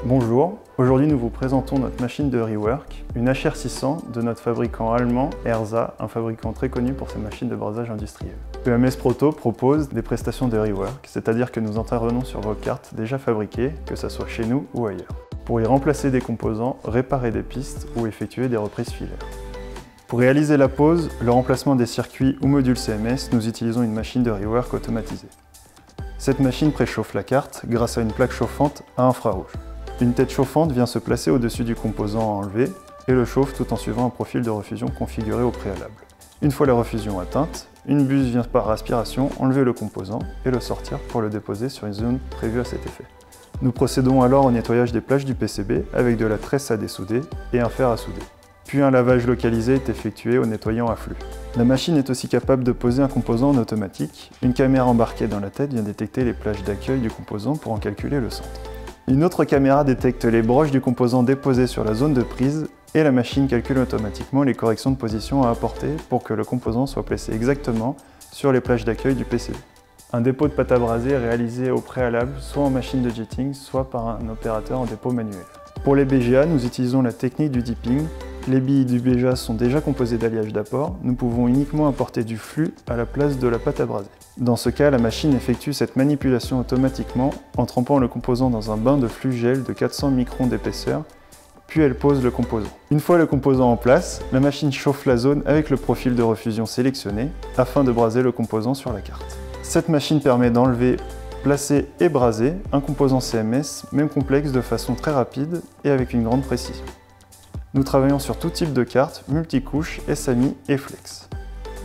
Bonjour, aujourd'hui nous vous présentons notre machine de rework, une HR600 de notre fabricant allemand Erza, un fabricant très connu pour ses machines de brasage industriel. EMS Proto propose des prestations de rework, c'est-à-dire que nous intervenons sur vos cartes déjà fabriquées, que ce soit chez nous ou ailleurs, pour y remplacer des composants, réparer des pistes ou effectuer des reprises filaires. Pour réaliser la pose, le remplacement des circuits ou modules CMS, nous utilisons une machine de rework automatisée. Cette machine préchauffe la carte grâce à une plaque chauffante à infrarouge. Une tête chauffante vient se placer au-dessus du composant à enlever et le chauffe tout en suivant un profil de refusion configuré au préalable. Une fois la refusion atteinte, une buse vient par aspiration enlever le composant et le sortir pour le déposer sur une zone prévue à cet effet. Nous procédons alors au nettoyage des plages du PCB avec de la tresse à dessouder et un fer à souder. Puis un lavage localisé est effectué au nettoyant à flux. La machine est aussi capable de poser un composant en automatique. Une caméra embarquée dans la tête vient détecter les plages d'accueil du composant pour en calculer le centre. Une autre caméra détecte les broches du composant déposé sur la zone de prise et la machine calcule automatiquement les corrections de position à apporter pour que le composant soit placé exactement sur les plages d'accueil du PCB. Un dépôt de pâte à braser est réalisé au préalable, soit en machine de jetting, soit par un opérateur en dépôt manuel. Pour les BGA, nous utilisons la technique du dipping. Les billes du BGA sont déjà composées d'alliage d'apport, nous pouvons uniquement apporter du flux à la place de la pâte à braser. Dans ce cas, la machine effectue cette manipulation automatiquement en trempant le composant dans un bain de flux gel de 400 microns d'épaisseur, puis elle pose le composant. Une fois le composant en place, la machine chauffe la zone avec le profil de refusion sélectionné afin de braser le composant sur la carte. Cette machine permet d'enlever, placer et braser un composant CMS, même complexe, de façon très rapide et avec une grande précision. Nous travaillons sur tout type de cartes, multicouches, SMI et Flex.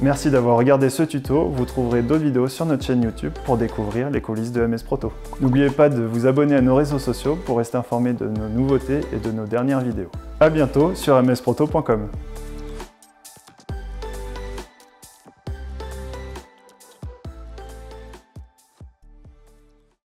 Merci d'avoir regardé ce tuto, vous trouverez d'autres vidéos sur notre chaîne YouTube pour découvrir les coulisses de EMS Proto. N'oubliez pas de vous abonner à nos réseaux sociaux pour rester informé de nos nouveautés et de nos dernières vidéos. A bientôt sur emsproto.com.